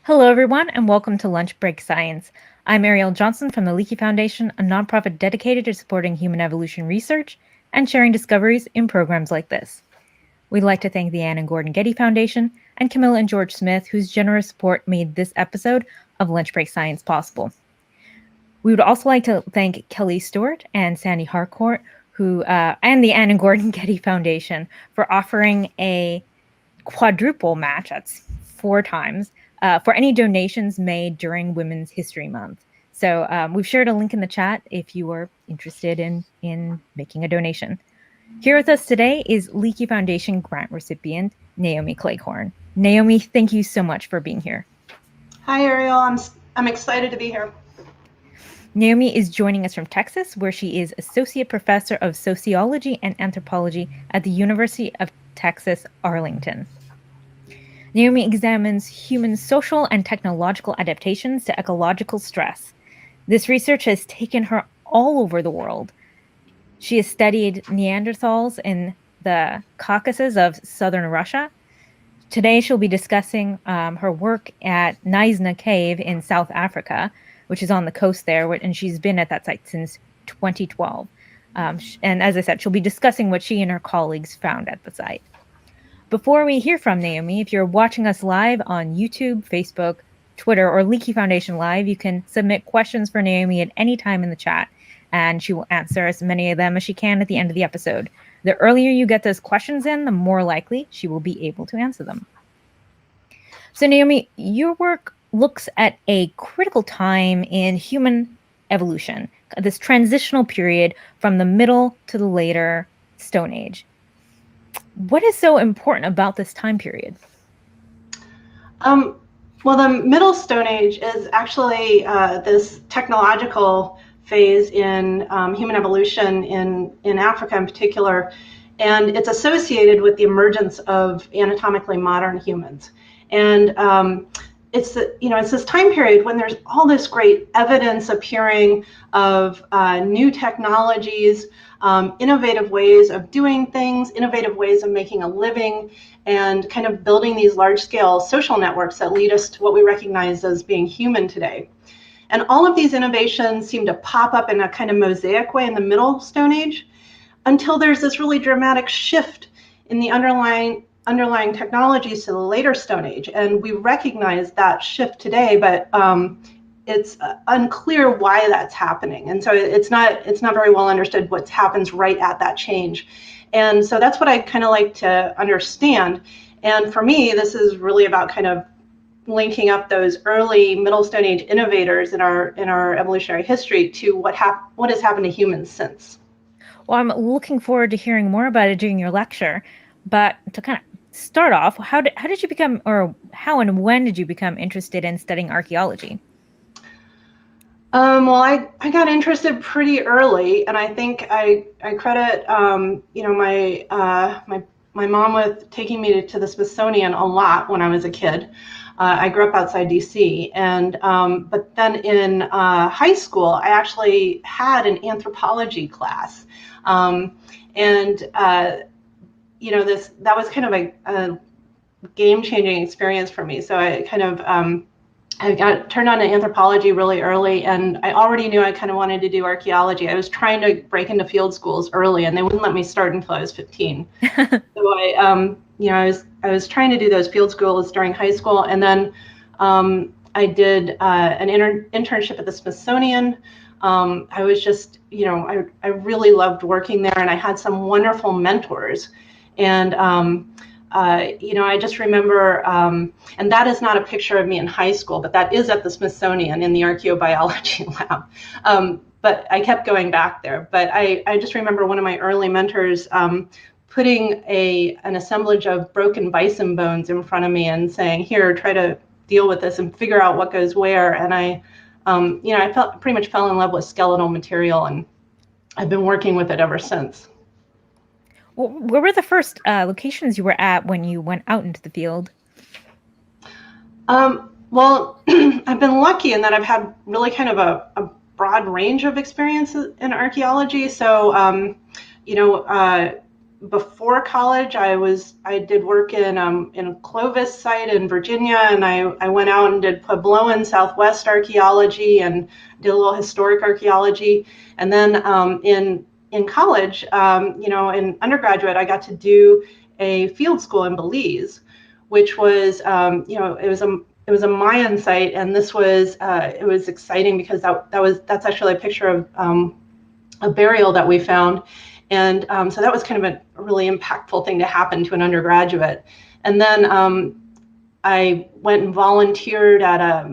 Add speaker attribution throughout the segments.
Speaker 1: Hello, everyone, and welcome to Lunch Break Science. I'm Ariel Johnson from the Leakey Foundation, a nonprofit dedicated to supporting human evolution research and sharing discoveries in programs like this. We'd like to thank the Anne and Gordon Getty Foundation and Camilla and George Smith, whose generous support made this episode of Lunch Break Science possible. We would also like to thank Kelly Stewart and Sandy Harcourt, and the Anne and Gordon Getty Foundation for offering a quadruple match, that's 4 times, for any donations made during Women's History Month. So we've shared a link in the chat if you are interested in making a donation. Here with us today is Leakey Foundation grant recipient Naomi Cleghorn. Naomi, thank you so much for being here.
Speaker 2: Hi, Ariel. I'm excited to be here.
Speaker 1: Naomi is joining us from Texas, where she is Associate Professor of Sociology and Anthropology at the University of Texas, Arlington. Naomi examines human social and technological adaptations to ecological stress. This research has taken her all over the world. She has studied Neanderthals in the Caucasus of southern Russia. Today, she'll be discussing her work at Nysna Cave in South Africa, which is on the coast there, and she's been at that site since 2012. And as I said, she'll be discussing what she and her colleagues found at the site. Before we hear from Naomi, if you're watching us live on YouTube, Facebook, Twitter, or Leakey Foundation Live, you can submit questions for Naomi at any time in the chat, and she will answer as many of them as she can at the end of the episode. The earlier you get those questions in, the more likely she will be able to answer them. So Naomi, your work looks at a critical time in human evolution, this transitional period from the middle to the later Stone Age. What is so important about this time period?
Speaker 2: Well, the Middle Stone Age is actually this technological phase in human evolution in Africa in particular, and it's associated with the emergence of anatomically modern humans. And it's this time period when there's all this great evidence appearing of new technologies, innovative ways of doing things, innovative ways of making a living, and kind of building these large-scale social networks that lead us to what we recognize as being human today. And all of these innovations seem to pop up in a kind of mosaic way in the Middle Stone Age until there's this really dramatic shift in the underlying technologies to the later Stone Age. And we recognize that shift today, but it's unclear why that's happening. And so it's not very well understood what happens right at that change. And so that's what I kind of like to understand. And for me, this is really about kind of linking up those early Middle Stone Age innovators in our evolutionary history to what has happened to humans since.
Speaker 1: Well, I'm looking forward to hearing more about it during your lecture. But to kind of start off, how did you become, or how and when did you become interested in studying archaeology?
Speaker 2: Well, I got interested pretty early, and I think I credit my mom with taking me to the Smithsonian a lot when I was a kid. I grew up outside DC, and but then in high school, I actually had an anthropology class, that was kind of a game-changing experience for me. So I kind of I got turned on to anthropology really early, and I already knew I kind of wanted to do archaeology. I was trying to break into field schools early, and they wouldn't let me start until I was 15. So I was trying to do those field schools during high school, and then I did an internship at the Smithsonian. I was just, I really loved working there, and I had some wonderful mentors. And I just remember, and that is not a picture of me in high school, but that is at the Smithsonian in the archaeobiology lab. But I kept going back there. But I just remember one of my early mentors putting an assemblage of broken bison bones in front of me and saying, "Here, try to deal with this and figure out what goes where." And I pretty much fell in love with skeletal material, and I've been working with it ever since.
Speaker 1: Well, where were the first locations you were at when you went out into the field?
Speaker 2: Well, I've been lucky in that I've had really kind of a broad range of experiences in archaeology. So, before college, I did work in Clovis site in Virginia, and I went out and did Puebloan Southwest archaeology and did a little historic archaeology. And then in college, in undergraduate, I got to do a field school in Belize, which was it was a Mayan site, and this was it was exciting because that's actually a picture of a burial that we found. And so that was kind of a really impactful thing to happen to an undergraduate. And then I went and volunteered at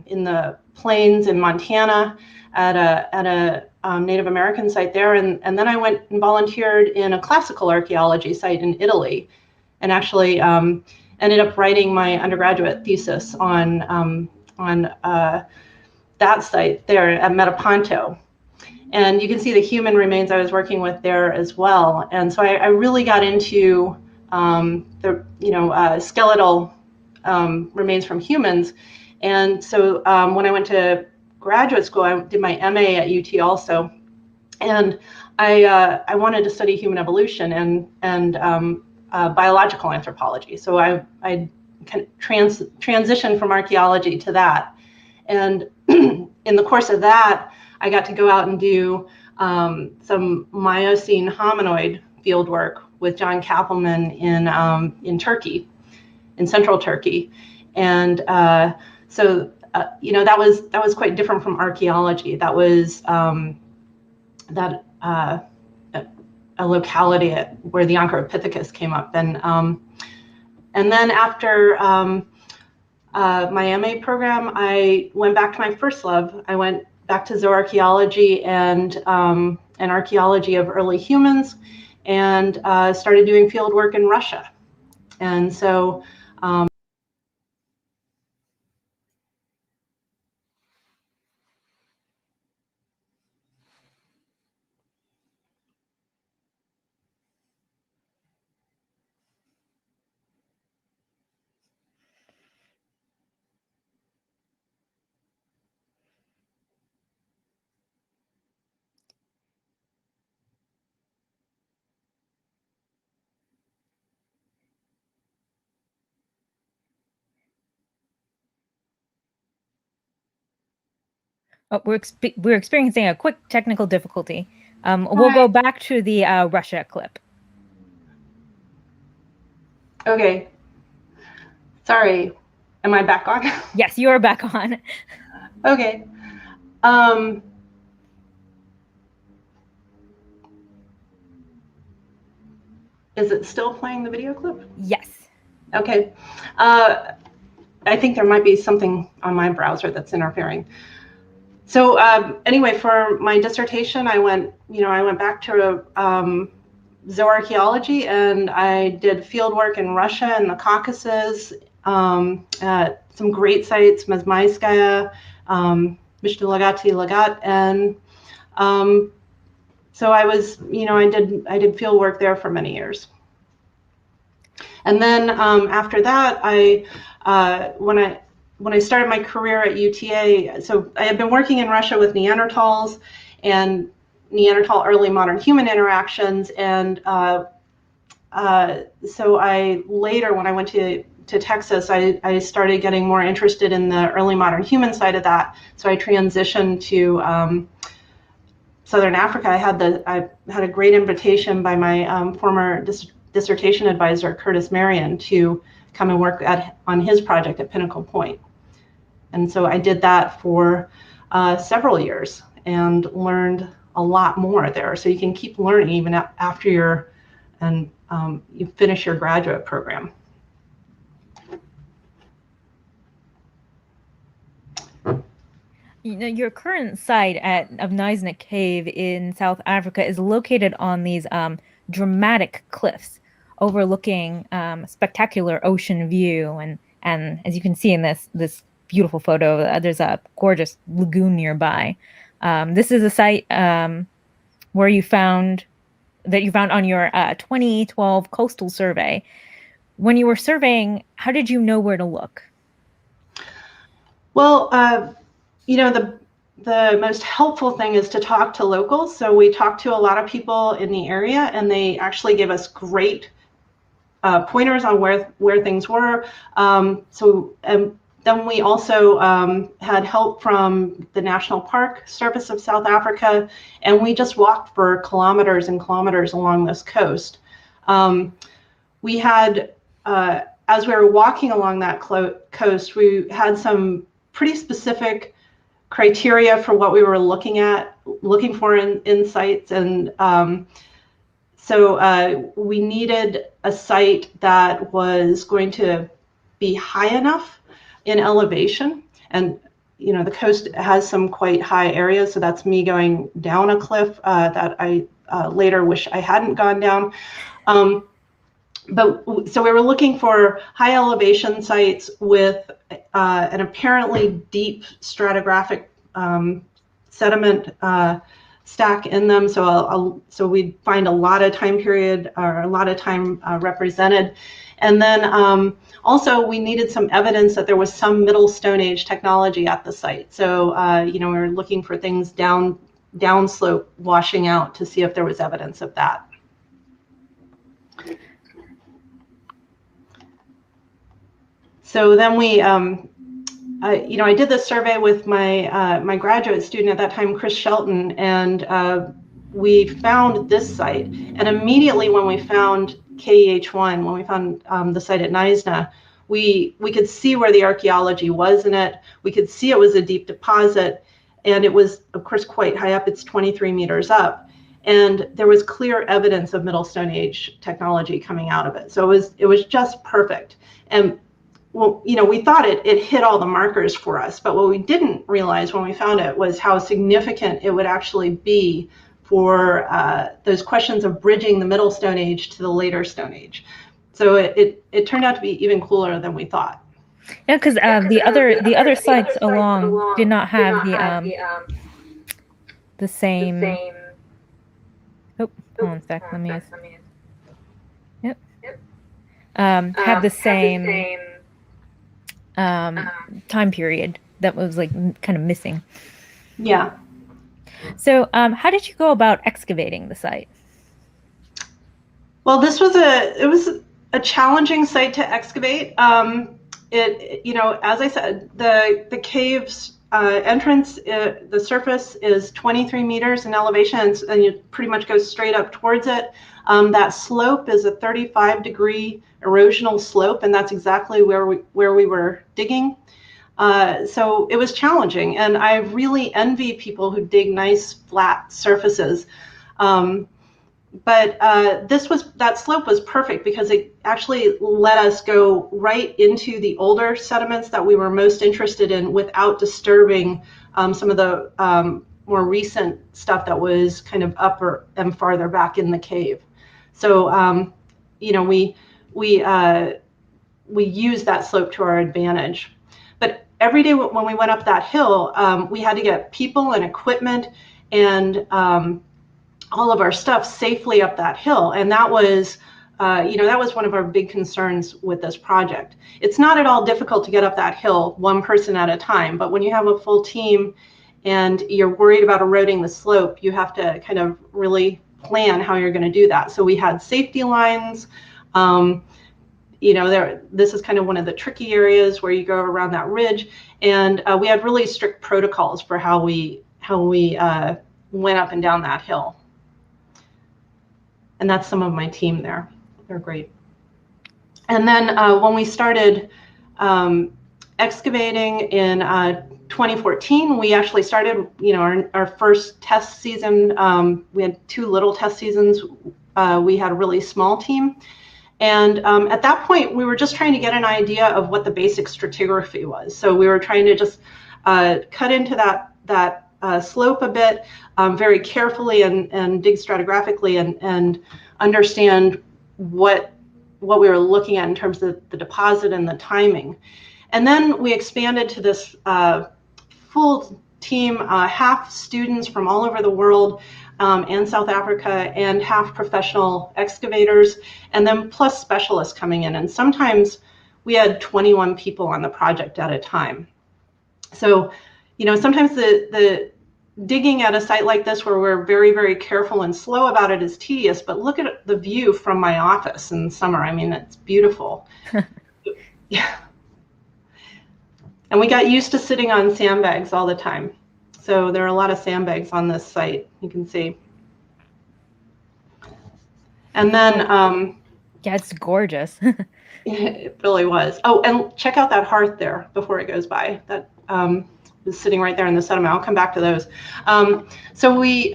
Speaker 2: in the plains in Montana at a Native American site there. And then I went and volunteered in a classical archaeology site in Italy, and actually ended up writing my undergraduate thesis on that site there at Metaponto. And you can see the human remains I was working with there as well. And so I really got into the skeletal remains from humans. And so when I went to graduate school, I did my MA at UT also, and I wanted to study human evolution and biological anthropology. So I transitioned from archaeology to that, and in the course of that, I got to go out and do some Miocene hominoid field work with John Kappelman in Turkey, in central Turkey, and so that was quite different from archaeology. That was a locality where the Anthropithecus came up, and then after my MA program, I went back to my first love. I went back to zooarchaeology and archaeology of early humans, and started doing field work in Russia. And so
Speaker 1: Oh, we're experiencing a quick technical difficulty. We'll go back to the Russia clip.
Speaker 2: Okay. Sorry. Am I back on?
Speaker 1: Yes, you are back on.
Speaker 2: Okay. Is it still playing the video clip?
Speaker 1: Yes.
Speaker 2: Okay. I think there might be something on my browser that's interfering. So anyway, for my dissertation, I went back to zooarchaeology, and I did field work in Russia and the Caucasus at some great sites, Mezmayskaya, Mishnu Lagati Lagat, and so I did field work there for many years. And then after that, when I started my career at UTA, so I had been working in Russia with Neanderthals and Neanderthal early modern human interactions, and so I later, when I went to Texas, I started getting more interested in the early modern human side of that. So I transitioned to Southern Africa. I had a great invitation by my former dissertation advisor, Curtis Marion, to come and work on his project at Pinnacle Point. And so I did that for several years and learned a lot more there. So you can keep learning even after you finish your graduate program.
Speaker 1: Your current site of Nysna Cave in South Africa is located on these dramatic cliffs overlooking spectacular ocean view, and as you can see in this beautiful photo, there's a gorgeous lagoon nearby. This is a site where you found on your 2012 coastal survey. When you were surveying, how did you know where to look?
Speaker 2: Well, the most helpful thing is to talk to locals. So we talked to a lot of people in the area, and they actually gave us great pointers on where things were. Then we also had help from the National Park Service of South Africa, and we just walked for kilometers and kilometers along this coast. We had, as we were walking along that coast, we had some pretty specific criteria for what we were looking for in sites, and so we needed a site that was going to be high enough in elevation, and the coast has some quite high areas, so that's me going down a cliff that I later wish I hadn't gone down. So we were looking for high elevation sites with an apparently deep stratigraphic sediment stack in them. So we'd find a lot of time period or a lot of time represented. And then also we needed some evidence that there was some Middle Stone Age technology at the site. So we were looking for things downslope washing out to see if there was evidence of that. So then we, I did this survey with my graduate student at that time, Chris Shelton, and we found this site. And immediately when we found KEH1, when we found the site at Nysna, we could see where the archaeology was in it. We could see it was a deep deposit, and it was, of course, quite high up. It's 23 meters up. And there was clear evidence of Middle Stone Age technology coming out of it. So it was just perfect. And well, we thought it hit all the markers for us, but what we didn't realize when we found it was how significant it would actually be for those questions of bridging the Middle Stone Age to the later Stone Age. So it turned out to be even cooler than we thought.
Speaker 1: Yeah, because the other sites along did not have the same. Oh, hold on a sec. Let me use. Yep. Had the same time period that was like kind of missing.
Speaker 2: Yeah.
Speaker 1: So how did you go about excavating the site?
Speaker 2: Well, this was a challenging site to excavate. As I said, the cave's entrance, the surface is 23 meters in elevation, and you pretty much go straight up towards it. That slope is a 35-degree erosional slope, and that's exactly where we were digging. So it was challenging, and I really envy people who dig nice flat surfaces. But that slope was perfect because it actually let us go right into the older sediments that we were most interested in without disturbing some of the more recent stuff that was kind of upper and farther back in the cave. So we used that slope to our advantage. But every day when we went up that hill, we had to get people and equipment and all of our stuff safely up that hill. And that was, that was one of our big concerns with this project. It's not at all difficult to get up that hill one person at a time, but when you have a full team and you're worried about eroding the slope, you have to kind of really plan how you're going to do that. So we had safety lines. This is kind of one of the tricky areas where you go around that ridge, and we had really strict protocols for how we went up and down that hill. And that's some of my team there. They're great. And then when we started excavating in 2014, we actually started, our first test season. We had 2 little test seasons. We had a really small team. And at that point, we were just trying to get an idea of what the basic stratigraphy was. So we were trying to just cut into that slope a bit very carefully and dig stratigraphically and understand what we were looking at in terms of the deposit and the timing. And then we expanded to this full team, half students from all over the world and South Africa, and half professional excavators, and then plus specialists coming in. And sometimes we had 21 people on the project at a time. So, sometimes the digging at a site like this where we're very, very careful and slow about it is tedious, but look at the view from my office in summer. I mean, it's beautiful. Yeah. And we got used to sitting on sandbags all the time. So there are a lot of sandbags on this site, you can see. And then
Speaker 1: yeah, it's gorgeous.
Speaker 2: It really was. Oh, and check out that hearth there before it goes by. That is sitting right there in the sediment. I'll come back to those. So we,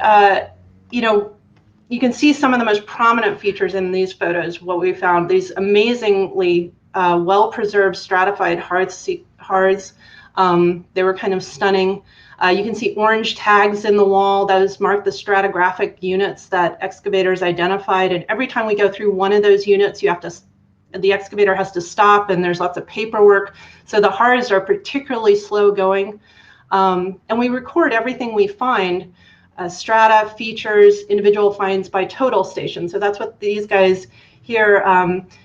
Speaker 2: you can see some of the most prominent features in these photos. What we found, these amazingly well-preserved stratified hearths. They were kind of stunning. You can see orange tags in the wall. Those mark the stratigraphic units that excavators identified. And every time we go through one of those units, the excavator has to stop, and there's lots of paperwork. So the hearths are particularly slow going. And we record everything we find, strata, features, individual finds by total station. So that's what these guys here,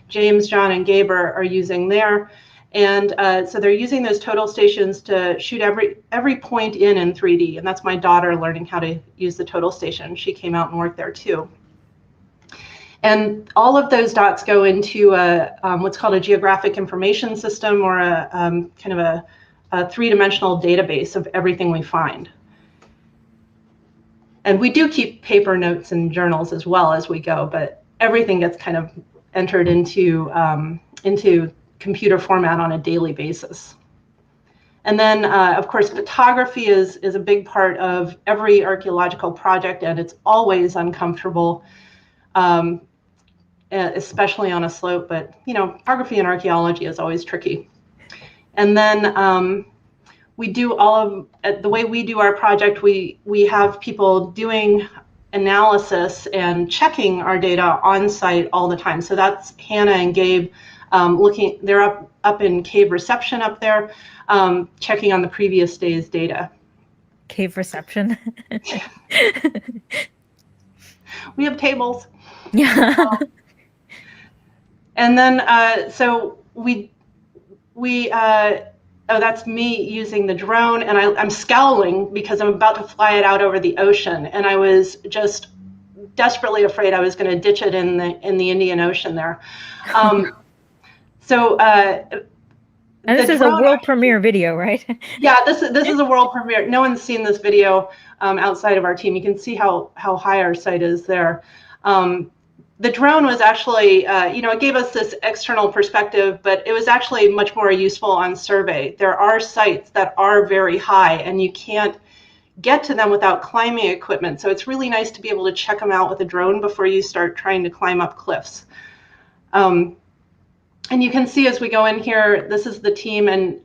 Speaker 2: James, John, and Gabe are using there. And so they're using those total stations to shoot every point in 3D. And that's my daughter learning how to use the total station. She came out and worked there too. And all of those dots go into what's called a geographic information system, or a kind of a three-dimensional database of everything we find. And we do keep paper notes and journals as well as we go, but everything gets kind of entered into computer format on a daily basis. And then, of course, photography is a big part of every archaeological project, and it's always uncomfortable. Especially on a slope, but photography and archaeology is always tricky. And then we do the way we do our project, we have people doing analysis and checking our data on site all the time. So that's Hannah and Gabe looking. They're up in cave reception up there, checking on the previous day's data.
Speaker 1: Cave reception.
Speaker 2: We have tables.
Speaker 1: Yeah.
Speaker 2: And then, so oh, that's me using the drone, and I'm scowling because I'm about to fly it out over the ocean, and I was just desperately afraid I was going to ditch it in the Indian Ocean there. So, and
Speaker 1: this is a world premiere video, right?
Speaker 2: Yeah, this is a world premiere. No one's seen this video outside of our team. You can see how high our site is there. The drone was actually, it gave us this external perspective, but it was actually much more useful on survey. There are sites that are very high, and you can't get to them without climbing equipment. So it's really nice to be able to check them out with a drone before you start trying to climb up cliffs. And you can see as we go in here, this is the team, and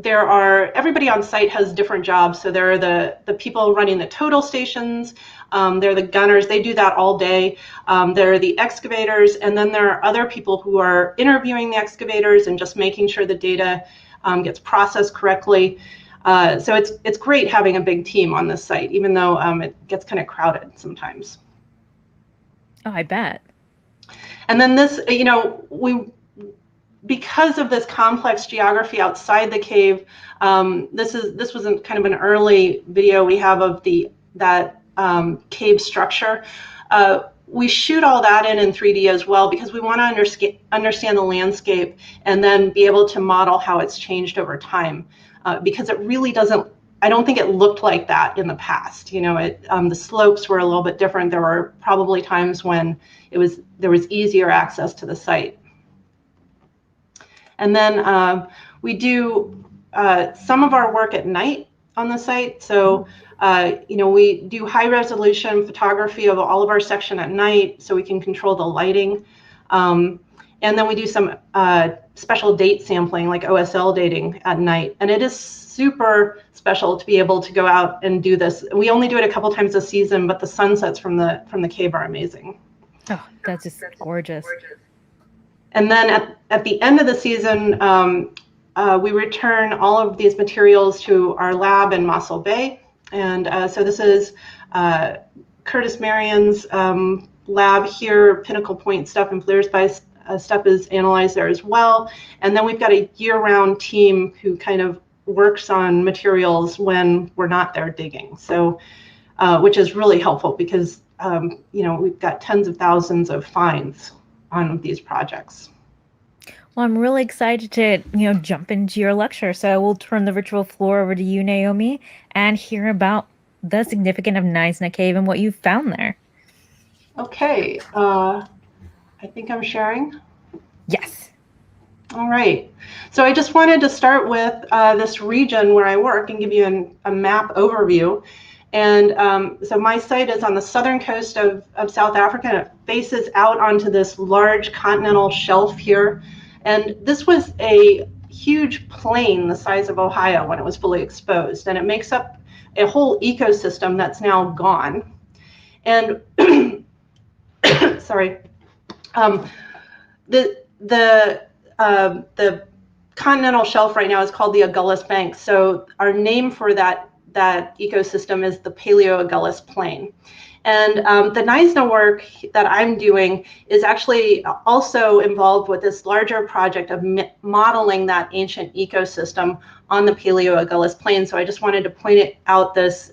Speaker 2: everybody on site has different jobs. So there are the people running the total stations. They're the gunners. They do that all day. There are the excavators, and then there are other people who are interviewing the excavators and just making sure the data gets processed correctly. So it's great having a big team on this site, even though it gets kind of crowded sometimes.
Speaker 1: Oh, I bet.
Speaker 2: And then this, because of this complex geography outside the cave, this was kind of an early video we have of that cave structure. We shoot all that in 3D as well because we want to understand the landscape and then be able to model how it's changed over time. Because it really doesn't, I don't think it looked like that in the past. The slopes were a little bit different. There were probably times when there was easier access to the site. And then we do some of our work at night on the site. So, we do high resolution photography of all of our section at night so we can control the lighting. And then we do some special date sampling, like OSL dating at night. And it is super special to be able to go out and do this. We only do it a couple times a season, but the sunsets from the cave are amazing.
Speaker 1: Oh, that's just gorgeous.
Speaker 2: And then at the end of the season, we return all of these materials to our lab in Mossel Bay. And so this is Curtis Marion's lab here. Pinnacle Point stuff and Fleersby stuff is analyzed there as well. And then we've got a year-round team who kind of works on materials when we're not there digging. So, which is really helpful because, we've got tens of thousands of finds on these projects.
Speaker 1: Well, I'm really excited to, jump into your lecture. So we'll turn the virtual floor over to you, Naomi, and hear about the significance of Nysna Cave and what you found there.
Speaker 2: Okay, I think I'm sharing.
Speaker 1: Yes.
Speaker 2: All right. So I just wanted to start with this region where I work and give you a map overview. And so my site is on the southern coast of South Africa, and it faces out onto this large continental shelf here. And this was a huge plain the size of Ohio when it was fully exposed. And it makes up a whole ecosystem that's now gone. And sorry, the continental shelf right now is called the Agulhas Bank. So our name for that ecosystem is the Paleo-Agulhas Plain. And the Knysna work that I'm doing is actually also involved with this larger project of modeling that ancient ecosystem on the Paleo-Agulhas Plain. So I just wanted to point out this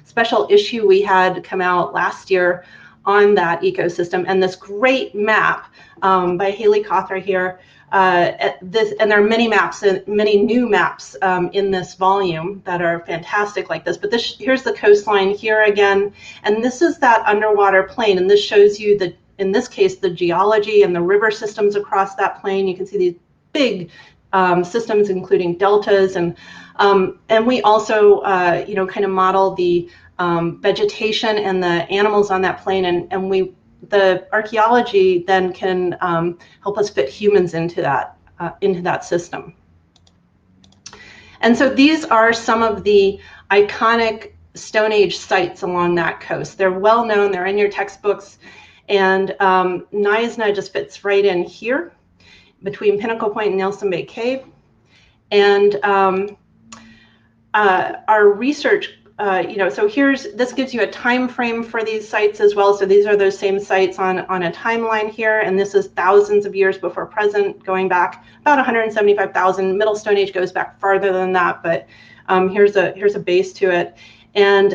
Speaker 2: special issue we had come out last year on that ecosystem, and this great map by Haley Cothra here. And there are many maps, many new maps in this volume that are fantastic like this. But here's the coastline here again, and this is that underwater plain, and this shows you in this case, the geology and the river systems across that plain. You can see these big systems, including deltas, and we also, kind of model the vegetation and the animals on that plain, and the archaeology then can help us fit humans into that system. And so these are some of the iconic Stone Age sites along that coast. They're well known, they're in your textbooks, and Nysna just fits right in here between Pinnacle Point and Nelson Bay Cave. And our research, so this gives you a time frame for these sites as well. So these are those same sites on a timeline here, and this is thousands of years before present, going back about 175,000. Middle Stone Age goes back farther than that, but here's a base to it. And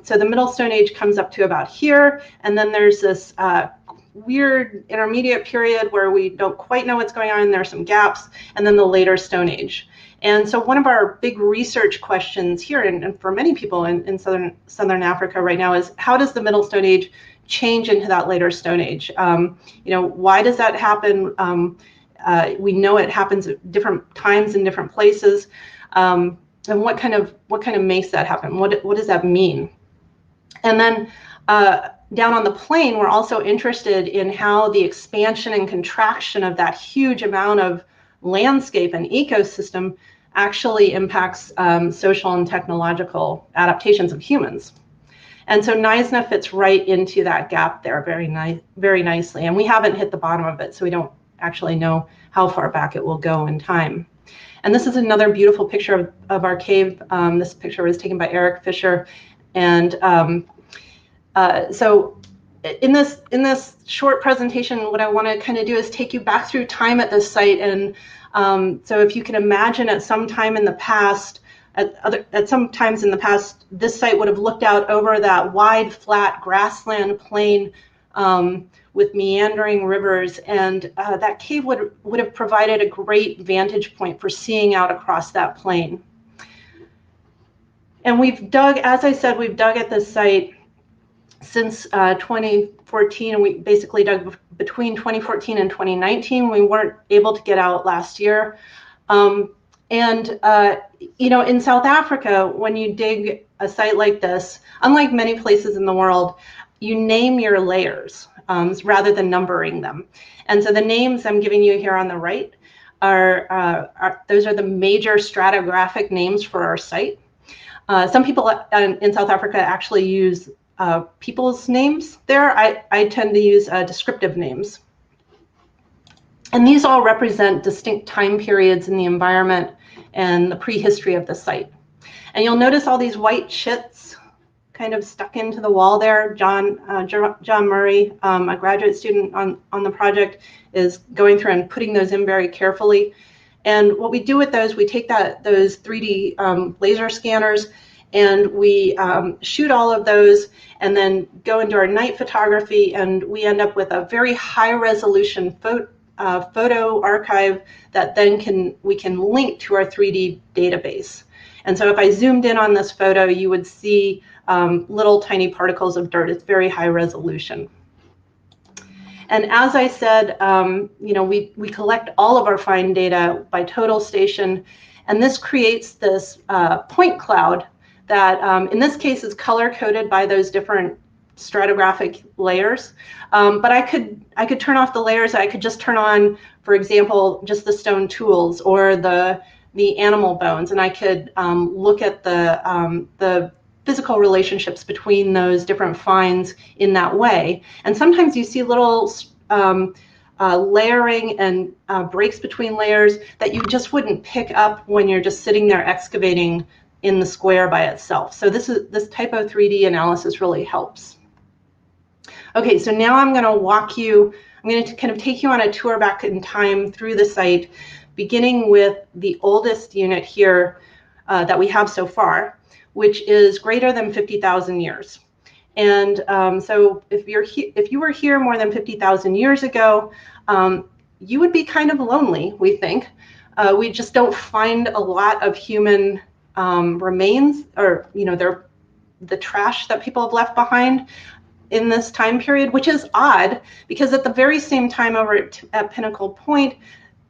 Speaker 2: so the Middle Stone Age comes up to about here, and then there's this weird intermediate period where we don't quite know what's going on. There are some gaps, and then the later Stone Age. And so one of our big research questions here, and for many people in southern Africa right now, is how does the Middle Stone Age change into that later Stone Age? Why does that happen? We know it happens at different times in different places. And what kind of makes that happen? What does that mean? And then down on the plain, we're also interested in how the expansion and contraction of that huge amount of landscape and ecosystem actually impacts social and technological adaptations of humans. And so Nysna fits right into that gap there very nicely. And we haven't hit the bottom of it, so we don't actually know how far back it will go in time. And this is another beautiful picture of our cave. This picture was taken by Eric Fisher. And so in this short presentation, what I want to kind of do is take you back through time at this site. And so if you can imagine at some time in the past, at some times in the past, this site would have looked out over that wide, flat grassland plain with meandering rivers, and that cave would have provided a great vantage point for seeing out across that plain. And we've dug, as I said, we've dug at this site since 2014, and we basically dug between 2014 and 2019. We weren't able to get out last year. In South Africa, when you dig a site like this, unlike many places in the world, you name your layers rather than numbering them. And so the names I'm giving you here on the right those are the major stratigraphic names for our site. Some people in South Africa actually use people's names there. I tend to use descriptive names. And these all represent distinct time periods in the environment and the prehistory of the site. And you'll notice all these white chits kind of stuck into the wall there. John Murray, a graduate student on the project, is going through and putting those in very carefully. And what we do with those, we take those 3D laser scanners and we shoot all of those and then go into our night photography, and we end up with a very high resolution photo archive that then we can link to our 3D database. And so if I zoomed in on this photo, you would see little tiny particles of dirt. It's very high resolution. And as I said, we collect all of our find data by total station, and this creates this point cloud that in this case is color coded by those different stratigraphic layers. But I could turn off the layers. I could just turn on, for example, just the stone tools or the animal bones, and I could look at the physical relationships between those different finds in that way. And sometimes you see little layering and breaks between layers that you just wouldn't pick up when you're just sitting there excavating in the square by itself. So this type of 3D analysis really helps. Okay, so now I'm going to kind of take you on a tour back in time through the site, beginning with the oldest unit here that we have so far, which is greater than 50,000 years. And so if you were here more than 50,000 years ago, you would be kind of lonely, we think. We just don't find a lot of human remains, or the trash that people have left behind in this time period, which is odd because at the very same time over at Pinnacle Point,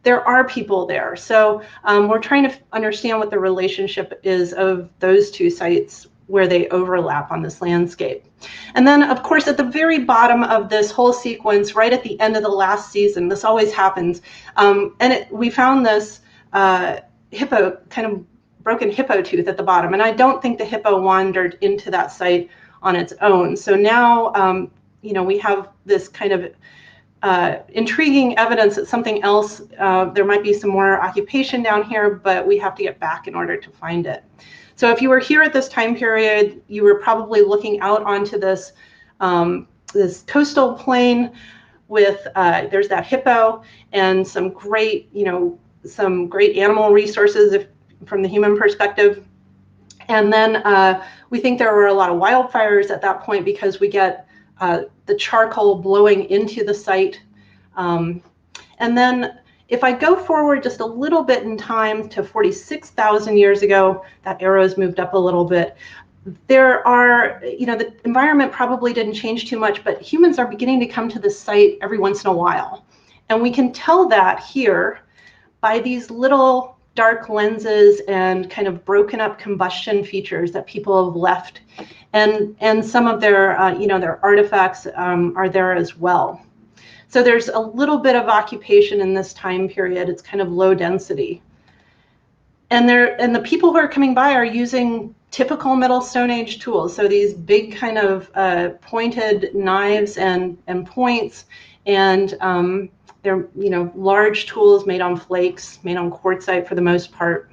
Speaker 2: there are people there. So we're trying to understand what the relationship is of those two sites where they overlap on this landscape. And then, of course, at the very bottom of this whole sequence, right at the end of the last season, this always happens, we found this hippo, kind of broken hippo tooth at the bottom. And I don't think the hippo wandered into that site on its own. So now, we have this kind of intriguing evidence that something else, there might be some more occupation down here, but we have to get back in order to find it. So if you were here at this time period, you were probably looking out onto this, this coastal plain with, there's that hippo and some great, animal resources from the human perspective. And then we think there were a lot of wildfires at that point because we get the charcoal blowing into the site. And then if I go forward just a little bit in time to 46,000 years ago, that arrow's moved up a little bit. There are, the environment probably didn't change too much, but humans are beginning to come to this site every once in a while. And we can tell that here by these little dark lenses and kind of broken up combustion features that people have left. And some of their, their artifacts are there as well. So there's a little bit of occupation in this time period. It's kind of low density. And the people who are coming by are using typical Middle Stone Age tools. So these big kind of pointed knives and points, and they're large tools made on flakes, made on quartzite for the most part.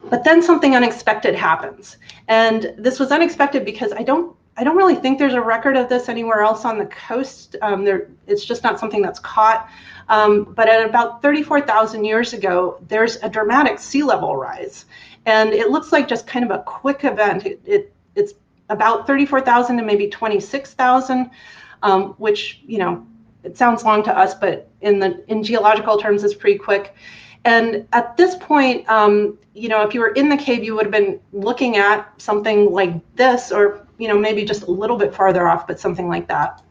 Speaker 2: But then something unexpected happens, and this was unexpected because I don't really think there's a record of this anywhere else on the coast. It's just not something that's caught. But at about 34,000 years ago, there's a dramatic sea level rise. And it looks like just kind of a quick event. It's about 34,000 to maybe 26,000, which, it sounds long to us, but in geological terms, it's pretty quick. And at this point, if you were in the cave, you would have been looking at something like this, or maybe just a little bit farther off, but something like that.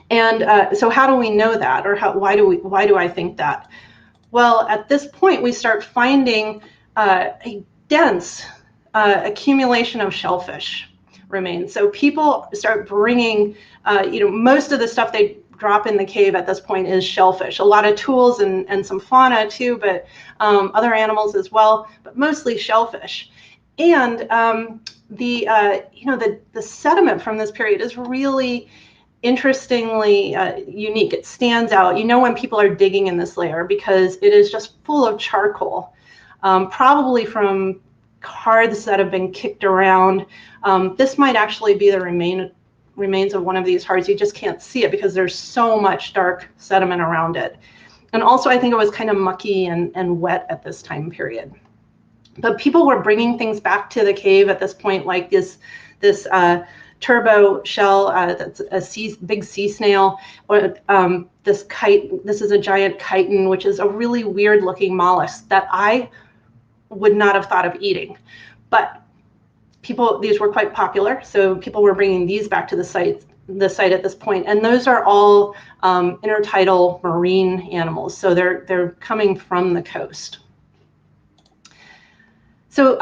Speaker 2: And so how do we know that, or why do I think that? Well, at this point, we start finding a dense accumulation of shellfish remains. So people start bringing, most of the stuff they drop in the cave at this point is shellfish. A lot of tools and some fauna too, but other animals as well, but mostly shellfish. And the sediment from this period is really interestingly unique. It stands out. When people are digging in this layer because it is just full of charcoal, probably from cards that have been kicked around. This might actually be the remains of one of these hearts. You just can't see it because there's so much dark sediment around it. And also, I think it was kind of mucky and wet at this time period. But people were bringing things back to the cave at this point, like this turbo shell, that's a big sea snail, or this kite. This is a giant chitin, which is a really weird looking mollusk that I would not have thought of eating. But these were quite popular, so people were bringing these back to the site at this point. And those are all intertidal marine animals, so they're coming from the coast. So,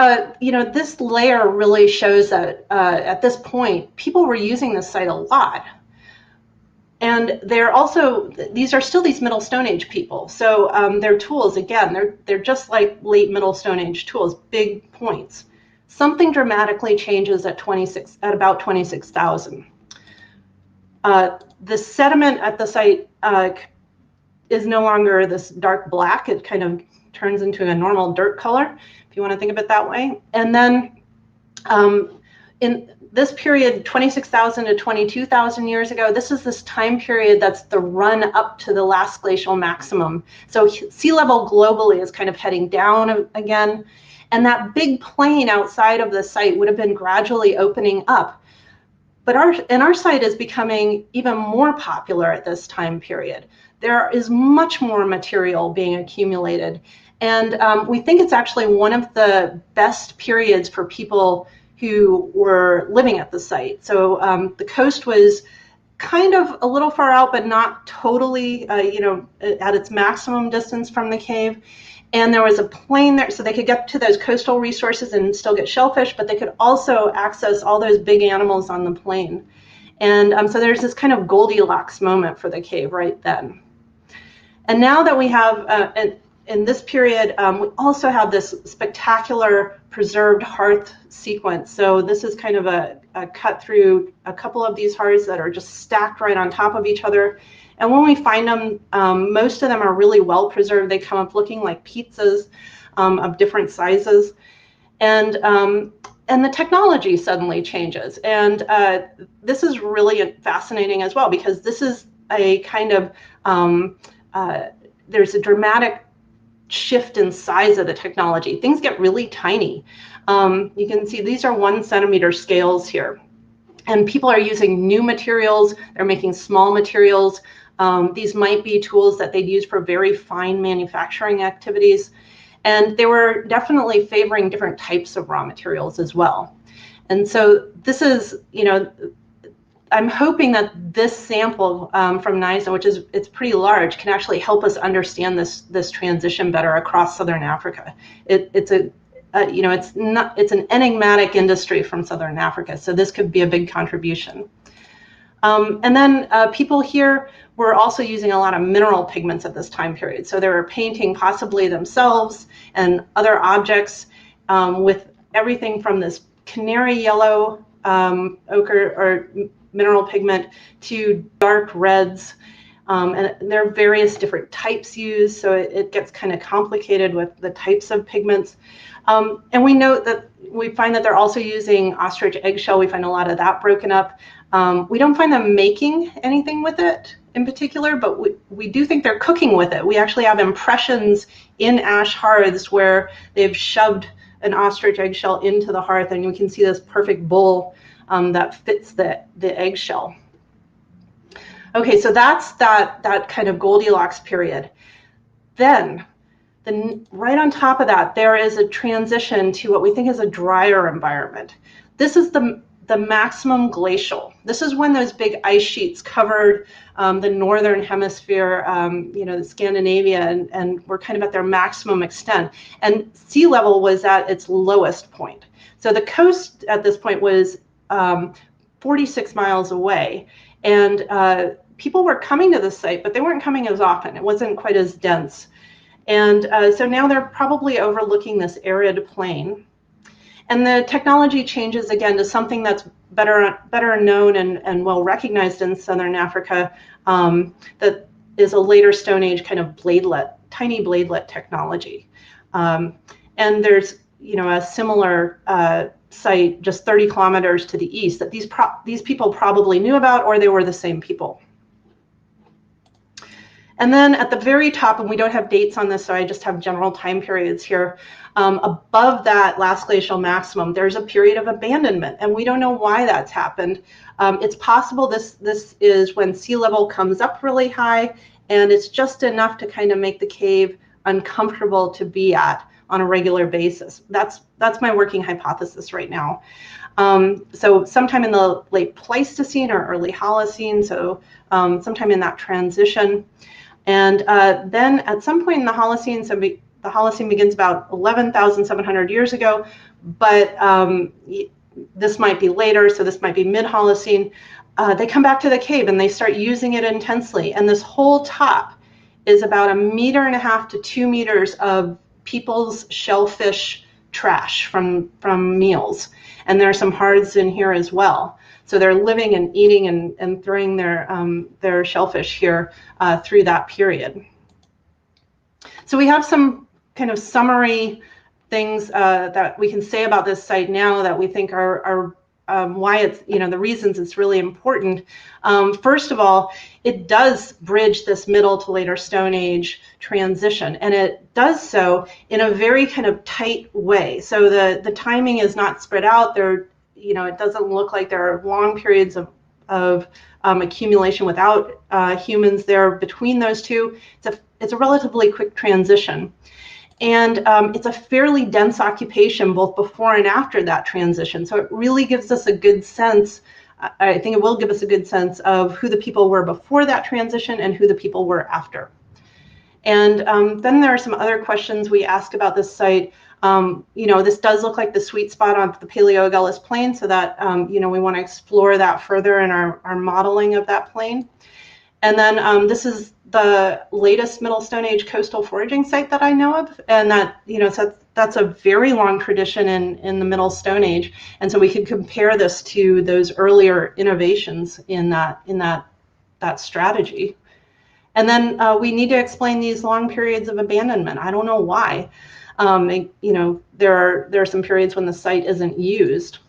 Speaker 2: this layer really shows that at this point, people were using this site a lot. And these are still these Middle Stone Age people. So their tools, again, they're just like late Middle Stone Age tools, big points. Something dramatically changes at about 26,000. The sediment at the site is no longer this dark black. It kind of turns into a normal dirt color, if you want to think of it that way. And then in this period, 26,000 to 22,000 years ago, this is this time period that's the run up to the last glacial maximum. So sea level globally is kind of heading down again. And that big plain outside of the site would have been gradually opening up. But our site is becoming even more popular at this time period. There is much more material being accumulated. And we think it's actually one of the best periods for people who were living at the site. So the coast was kind of a little far out, but not totally, at its maximum distance from the cave. And there was a plain there, so they could get to those coastal resources and still get shellfish, but they could also access all those big animals on the plain. And so there's this kind of Goldilocks moment for the cave right then. And now that we have, in this period, we also have this spectacular preserved hearth sequence. So this is kind of a cut through a couple of these hearths that are just stacked right on top of each other. And when we find them, most of them are really well preserved. They come up looking like pizzas of different sizes. And the technology suddenly changes. And this is really fascinating as well, because this is a kind of, there's a dramatic shift in size of the technology. Things get really tiny. You can see these are 1 centimeter scales here. And people are using new materials. They're making small materials. These might be tools that they'd use for very fine manufacturing activities. And they were definitely favoring different types of raw materials as well. And so this is, I'm hoping that this sample from Nysna, it's pretty large, can actually help us understand this transition better across Southern Africa. It's an enigmatic industry from Southern Africa, so this could be a big contribution. And then people here were also using a lot of mineral pigments at this time period. So they were painting possibly themselves and other objects with everything from this canary yellow ochre or mineral pigment to dark reds. And there are various different types used, so it gets kind of complicated with the types of pigments. And we find that they're also using ostrich eggshell. We find a lot of that broken up. We don't find them making anything with it in particular, but we do think they're cooking with it. We actually have impressions in ash hearths where they've shoved an ostrich eggshell into the hearth, and you can see this perfect bowl that fits the eggshell. Okay, so that's that kind of Goldilocks period. Then right on top of that, there is a transition to what we think is a drier environment. This is the maximum glacial. This is when those big ice sheets covered the northern hemisphere, Scandinavia, and were kind of at their maximum extent. And sea level was at its lowest point. So the coast at this point was 46 miles away. And people were coming to the site, but they weren't coming as often. It wasn't quite as dense. And so now they're probably overlooking this arid plain. And the technology changes again to something that's better known and well recognized in Southern Africa, that is a later Stone Age kind of tiny bladelet technology. And there's a similar site just 30 kilometers to the east that these people probably knew about, or they were the same people. And then at the very top, and we don't have dates on this, so I just have general time periods here, above that last glacial maximum, there's a period of abandonment, and we don't know why that's happened. It's possible this is when sea level comes up really high, and it's just enough to kind of make the cave uncomfortable to be at on a regular basis. That's my working hypothesis right now. So sometime in the late Pleistocene or early Holocene, so sometime in that transition. And then at some point in the Holocene, so the Holocene begins about 11,700 years ago, but this might be later, so this might be mid-Holocene. They come back to the cave and they start using it intensely. And this whole top is about 1.5 meters to 2 meters of people's shellfish trash from meals. And there are some hards in here as well. So they're living and eating and throwing their shellfish here through that period. So we have some kind of summary things that we can say about this site now that we think are why it's, the reasons it's really important. First of all, it does bridge this middle to later Stone Age transition, and it does so in a very kind of tight way. So the timing is not spread out. It doesn't look like there are long periods of accumulation without humans there between those two. It's a relatively quick transition. And it's a fairly dense occupation both before and after that transition. So it really gives us a good sense, I think it will give us a good sense of who the people were before that transition and who the people were after. And then there are some other questions we ask about this site. This does look like the sweet spot on the Paleoagulous plain, so that, we want to explore that further in our modeling of that plain. And then this is the latest Middle Stone Age coastal foraging site that I know of, and that so that's a very long tradition in the Middle Stone Age, and so we could compare this to those earlier innovations in that strategy. And then we need to explain these long periods of abandonment. I don't know why. There are some periods when the site isn't used,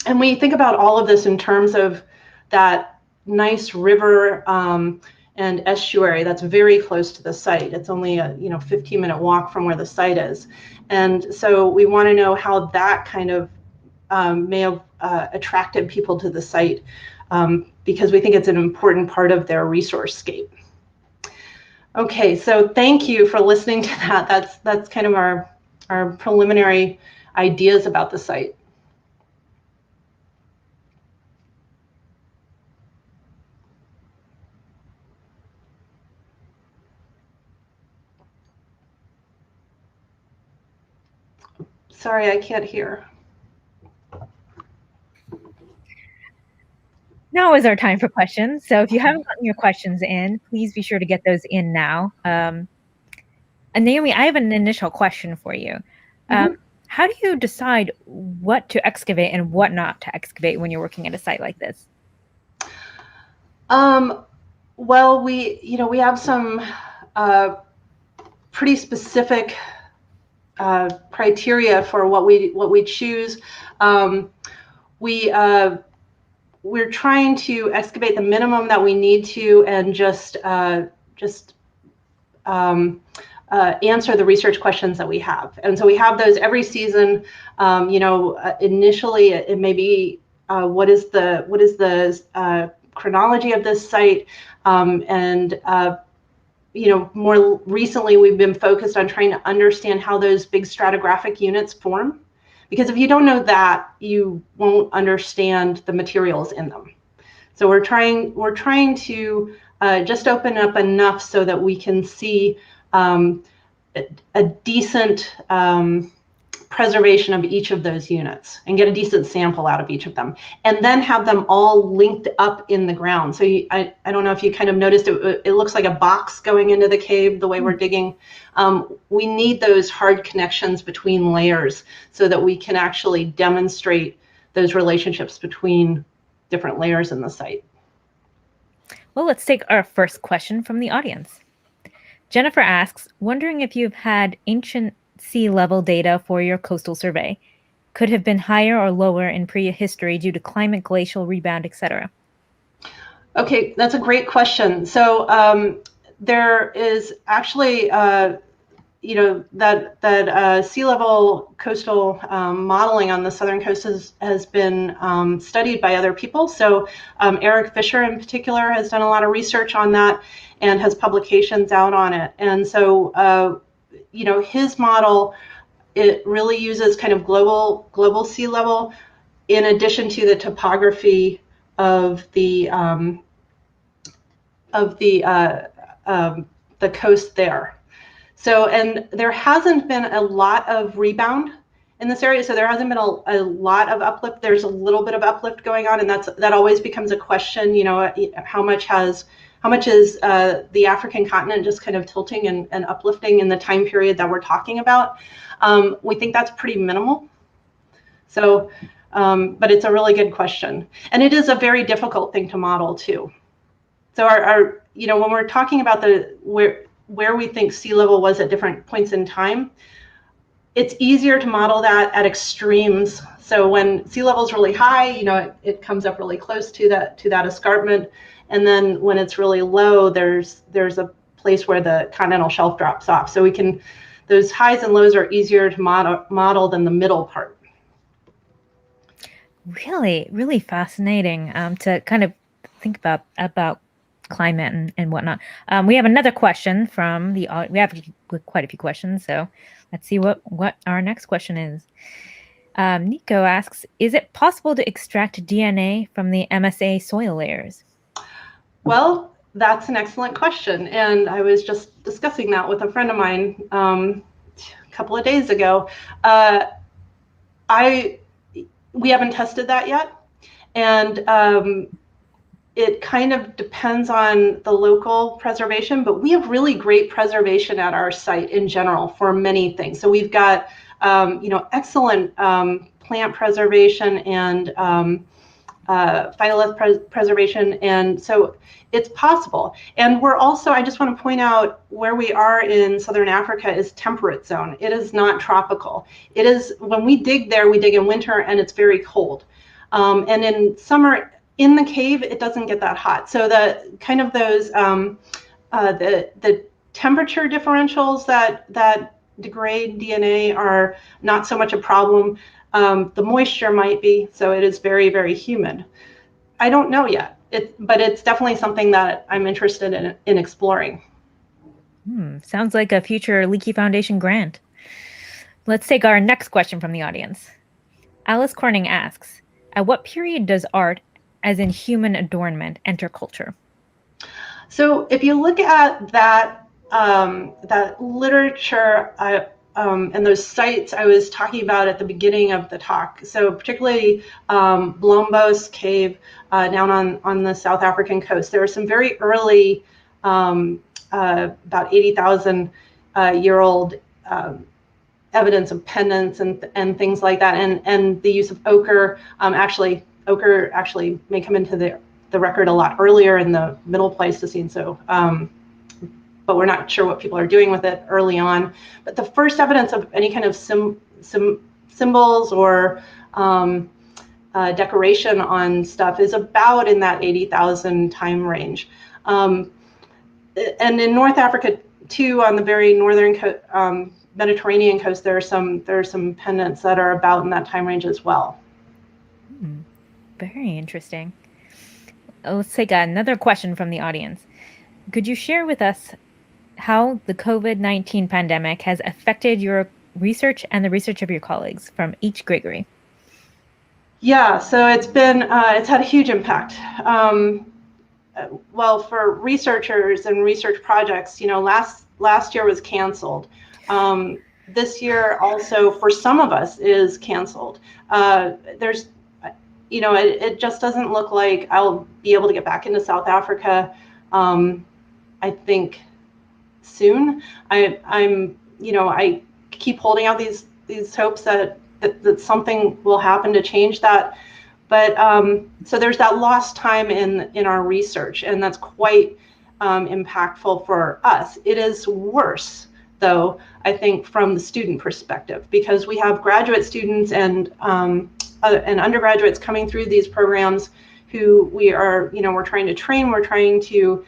Speaker 2: and we think about all of this in terms of that nice river and estuary that's very close to the site. It's only a 15-minute walk from where the site is, and so we want to know how that kind of may have attracted people to the site, because we think it's an important part of their resource scape. Okay, so thank you for listening to that. That's kind of our preliminary ideas about the site. Sorry, I can't hear.
Speaker 1: Now is our time for questions. So if you haven't gotten your questions in, please be sure to get those in now. And Naomi, I have an initial question for you. How do you decide what to excavate and what not to excavate when you're working at a site like this?
Speaker 2: Well, we have some pretty specific criteria for what we choose. We're trying to excavate the minimum that we need to, and just answer the research questions that we have. And so we have those every season. Initially it may be what is the chronology of this site, and more recently we've been focused on trying to understand how those big stratigraphic units form, because if you don't know that, you won't understand the materials in them. So we're trying to just open up enough so that we can see a decent preservation of each of those units and get a decent sample out of each of them, and then have them all linked up in the ground. So I don't know if you kind of noticed, it looks like a box going into the cave the way we're digging. We need those hard connections between layers so that we can actually demonstrate those relationships between different layers in the site.
Speaker 1: Well, let's take our first question from the audience. Jennifer asks, wondering if you've had ancient sea level data for your coastal survey. Could have been higher or lower in prehistory due to climate, glacial rebound, etc.
Speaker 2: Okay, that's a great question. So there is actually, that sea level coastal modeling on the southern coast has been studied by other people. So Eric Fisher in particular has done a lot of research on that and has publications out on it. And so, his model, it really uses kind of global sea level in addition to the topography of the coast there. So, and there hasn't been a lot of rebound in this area. So there hasn't been a lot of uplift. There's a little bit of uplift going on, and that always becomes a question. How much is the African continent just kind of tilting and uplifting in the time period that we're talking about? We think that's pretty minimal. So, but it's a really good question, and it is a very difficult thing to model too. So when we're talking about where we think sea level was at different points in time, it's easier to model that at extremes. So when sea level is really high, it comes up really close to that escarpment, and then when it's really low, there's a place where the continental shelf drops off. So those highs and lows are easier to model than the middle part.
Speaker 1: Really, really fascinating to kind of think about climate and whatnot. We have another question from the we have quite a few questions, so let's see what our next question is. Nico asks, is it possible to extract DNA from the MSA soil layers?
Speaker 2: Well, that's an excellent question, and I was just discussing that with a friend of mine a couple of days ago. We haven't tested that yet, and it kind of depends on the local preservation, but we have really great preservation at our site in general for many things. So we've got, excellent plant preservation and phytolith preservation, and so it's possible. And we're also, I just want to point out where we are in Southern Africa is temperate zone. It is not tropical. It is, when we dig there, we dig in winter and it's very cold. And in summer, in the cave, it doesn't get that hot. So the kind of those the temperature differentials that degrade DNA are not so much a problem. The moisture might be, so it is very, very humid. I don't know yet, but it's definitely something that I'm interested in exploring.
Speaker 1: Sounds like a future Leakey Foundation grant. Let's take our next question from the audience. Alice Corning asks, at what period does art, as in human adornment, enter culture?
Speaker 2: So if you look at that literature and those sites I was talking about at the beginning of the talk, so particularly Blombos Cave down on the South African coast, there are some very early, about 80,000 year old evidence of pendants and things like that, and the use of ochre. Ochre actually may come into the record a lot earlier in the Middle Pleistocene. So, but we're not sure what people are doing with it early on. But the first evidence of any kind of symbols or decoration on stuff is about in that 80,000 time range. And in North Africa too, on the very northern Mediterranean coast, there are some pendants that are about in that time range as well.
Speaker 1: Very interesting. Let's take another question from the audience. Could you share with us how the COVID-19 pandemic has affected your research and the research of your colleagues from H. Gregory?
Speaker 2: Yeah, so it's had a huge impact. Well, for researchers and research projects, last year was canceled. This year also, for some of us, is canceled. It just doesn't look like I'll be able to get back into South Africa, I think, soon. I keep holding out these hopes that something will happen to change that. But so there's that lost time in our research, and that's quite impactful for us. It is worse, though, I think, from the student perspective, because we have graduate students and undergraduates coming through these programs who we're trying to train, we're trying to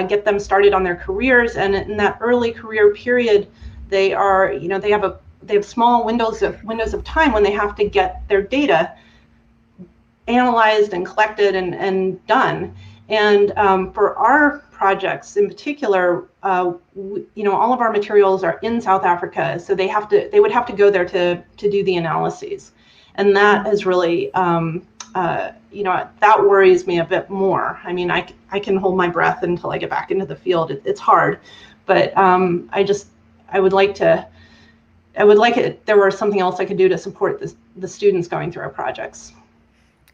Speaker 2: get them started on their careers. And in that early career period, they are, they have small windows of time when they have to get their data analyzed and collected and done. And for our projects in particular, all of our materials are in South Africa, so they would have to go there to do the analyses, and that is really that worries me a bit more. I mean, I can hold my breath until I get back into the field. It's hard, but I would like it. There were something else I could do to support the students going through our projects.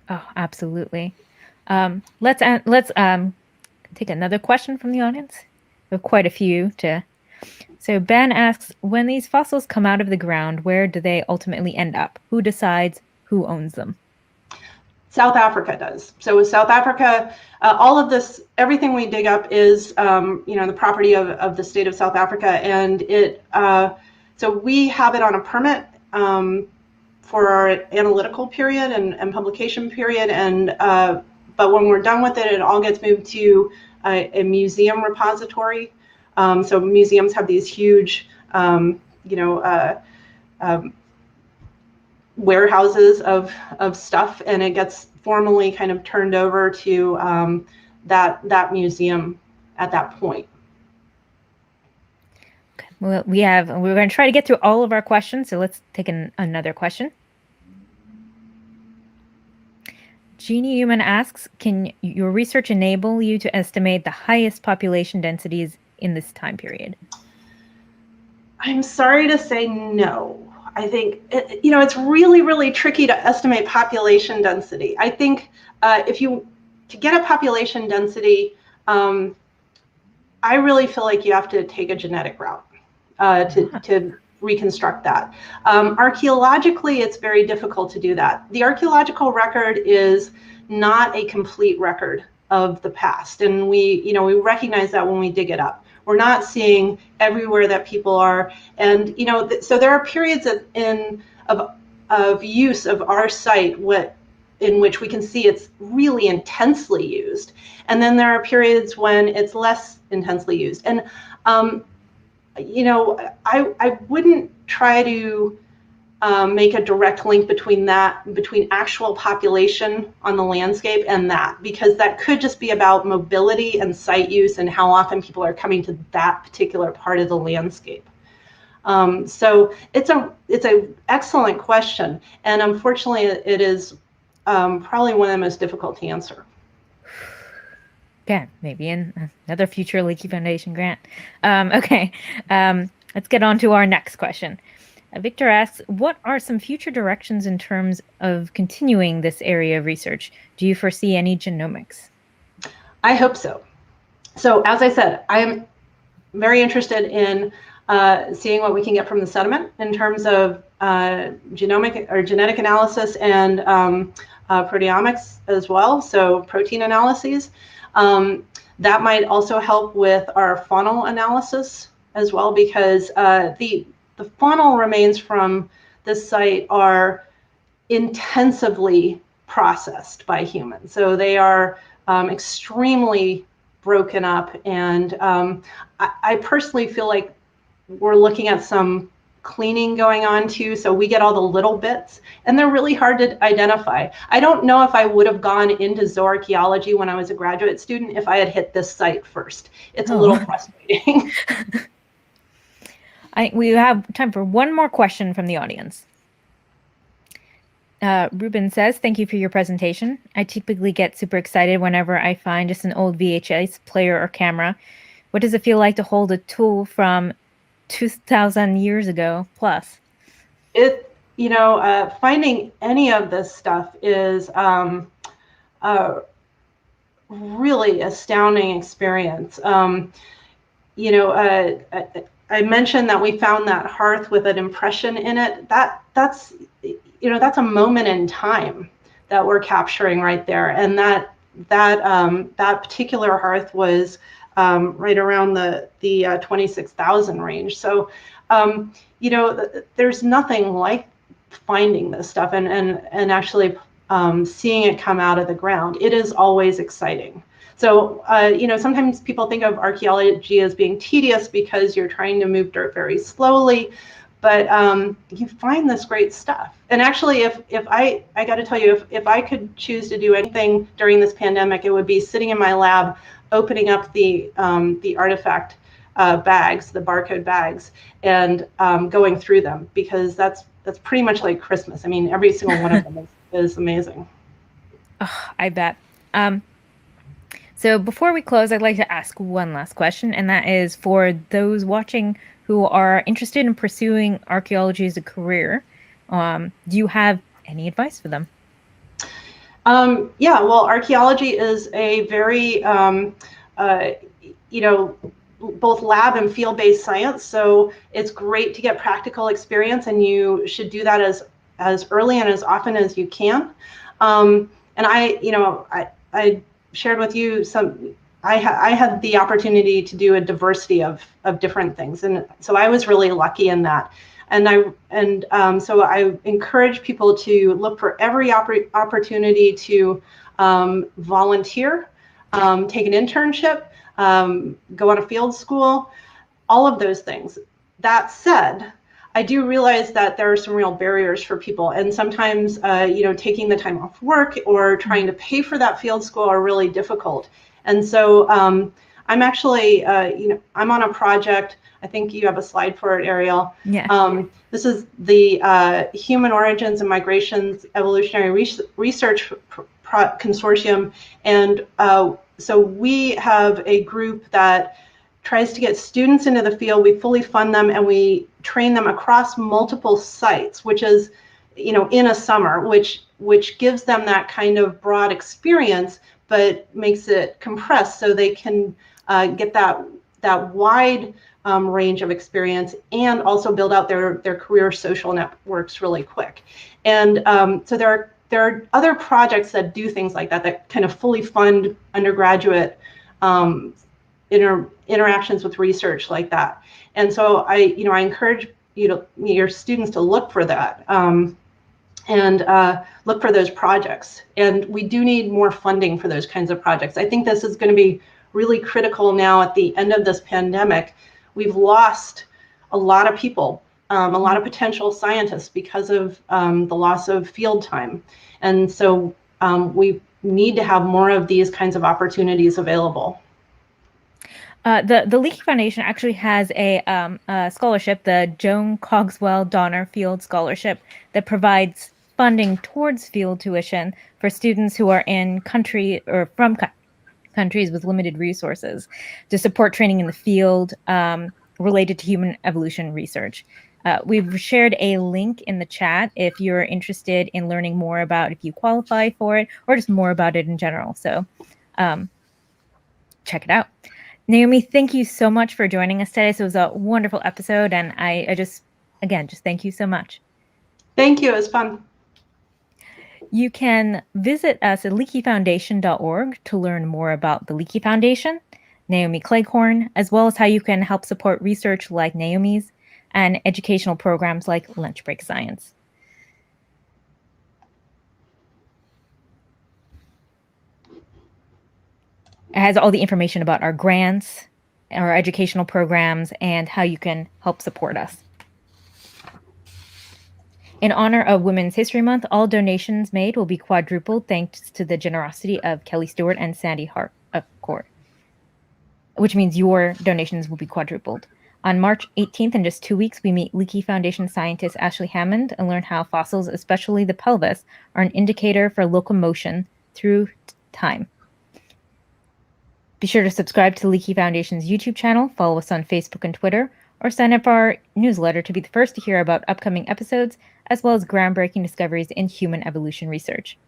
Speaker 1: Oh, absolutely. Let's take another question from the audience. We have quite a few So Ben asks, when these fossils come out of the ground, where do they ultimately end up? Who decides who owns them?
Speaker 2: South Africa does. So with South Africa, all of this, everything we dig up is, the property of the state of South Africa, and so we have it on a permit for our analytical period and publication period, and but when we're done with it, it all gets moved to a museum repository. So museums have these huge, warehouses of stuff, and it gets formally kind of turned over to that museum at that point.
Speaker 1: Okay. Well, we're going to try to get through all of our questions, so let's take another question. Jeannie Newman asks, can your research enable you to estimate the highest population densities in this time period?
Speaker 2: I'm sorry to say no. I think, it's really, really tricky to estimate population density. I think to get a population density, I really feel like you have to take a genetic route to reconstruct that. Archaeologically, it's very difficult to do that. The archaeological record is not a complete record of the past, and we recognize that when we dig it up. We're not seeing everywhere that people are, and so there are periods of use of our site in which we can see it's really intensely used, and then there are periods when it's less intensely used. And I wouldn't try to make a direct link between actual population on the landscape and that, because that could just be about mobility and site use and how often people are coming to that particular part of the landscape. So it's an excellent question, and unfortunately it is probably one of the most difficult to answer.
Speaker 1: Yeah, maybe in another future Leakey Foundation grant. Okay, let's get on to our next question. Victor asks, what are some future directions in terms of continuing this area of research? Do you foresee any genomics?
Speaker 2: I hope so. So as I said, I am very interested in seeing what we can get from the sediment in terms of genomic or genetic analysis and proteomics as well, so protein analyses. That might also help with our faunal analysis as well, because the faunal remains from this site are intensively processed by humans. So they are extremely broken up, and I personally feel like we're looking at some cleaning going on too, so we get all the little bits, and they're really hard to identify. I don't know if I would have gone into zooarchaeology when I was a graduate student if I had hit this site first. It's a little frustrating.
Speaker 1: We have time for one more question from the audience. Ruben says, thank you for your presentation. I typically get super excited whenever I find just an old VHS player or camera. What does it feel like to hold a tool from 2,000 years ago plus? Finding any of this stuff is a really astounding experience. I mentioned that we found that hearth with an impression in it. That's a moment in time that we're capturing right there, and that particular hearth was right around the 26,000 range. So there's nothing like finding this stuff and actually seeing it come out of the ground. It is always exciting.
Speaker 2: So, sometimes people think of archaeology as being tedious because you're trying to move dirt very slowly, but you find this great stuff. And actually, if I got to tell you, if I could choose to do anything during this pandemic, it would be sitting in my lab, opening up the artifact bags, the barcode bags, and going through them, because that's pretty much like Christmas. I mean, every single one of them is amazing.
Speaker 1: Oh, I bet. So before we close, I'd like to ask one last question, and that is for those watching who are interested in pursuing archaeology as a career. Do you have any advice for them?
Speaker 2: Yeah, well, archaeology is a very, both lab and field-based science. So it's great to get practical experience, and you should do that as early and as often as you can. And I shared with you some. I had the opportunity to do a diversity of different things, and so I was really lucky in that. So I encourage people to look for every opportunity to volunteer, take an internship, go on a field school, all of those things. That said, I do realize that there are some real barriers for people, and sometimes taking the time off work or trying to pay for that field school are really difficult. And so I'm actually I'm on a project. I think you have a slide for it, Ariel.
Speaker 1: Yeah.
Speaker 2: This is the Human Origins and Migrations Evolutionary Research Consortium, and so we have a group that tries to get students into the field. We fully fund them, and we train them across multiple sites, which is, in a summer, which gives them that kind of broad experience, but makes it compressed so they can get that wide range of experience, and also build out their career social networks really quick. And so there are other projects that do things like that kind of fully fund undergraduate interactions with research like that. And so I encourage your students to look for that, and look for those projects. And we do need more funding for those kinds of projects. I think this is going to be really critical now at the end of this pandemic. We've lost a lot of people, a lot of potential scientists, because of the loss of field time. And so we need to have more of these kinds of opportunities available.
Speaker 1: The Leakey Foundation actually has a scholarship, the Joan Cogswell Donner Field Scholarship, that provides funding towards field tuition for students who are in country or from countries with limited resources to support training in the field related to human evolution research. We've shared a link in the chat if you're interested in learning more about if you qualify for it, or just more about it in general. So check it out. Naomi, thank you so much for joining us today. So it was a wonderful episode, and I just thank you so much.
Speaker 2: Thank you. It was fun.
Speaker 1: You can visit us at leakeyfoundation.org to learn more about the Leakey Foundation, Naomi Cleghorn, as well as how you can help support research like Naomi's and educational programs like Lunch Break Science. It has all the information about our grants, our educational programs, and how you can help support us. In honor of Women's History Month, all donations made will be quadrupled thanks to the generosity of Kelly Stewart and Sandy Harcourt, which means your donations will be quadrupled. On March 18th, in just 2 weeks, we meet Leakey Foundation scientist Ashley Hammond and learn how fossils, especially the pelvis, are an indicator for locomotion through time. Be sure to subscribe to Leakey Foundation's YouTube channel, follow us on Facebook and Twitter, or sign up for our newsletter to be the first to hear about upcoming episodes, as well as groundbreaking discoveries in human evolution research.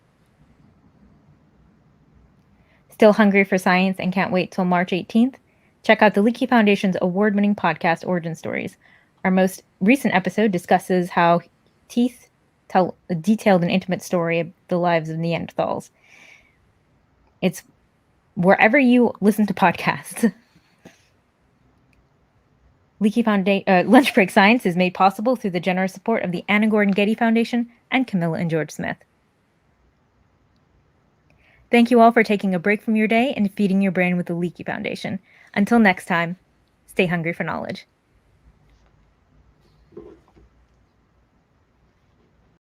Speaker 1: Still hungry for science and can't wait till March 18th? Check out the Leakey Foundation's award-winning podcast, Origin Stories. Our most recent episode discusses how teeth tell a detailed and intimate story of the lives of Neanderthals. It's wherever you listen to podcasts. Lunch Break Science is made possible through the generous support of the Anna Gordon Getty Foundation and Camilla and George Smith. Thank you all for taking a break from your day and feeding your brain with the Leakey Foundation. Until next time, stay hungry for knowledge.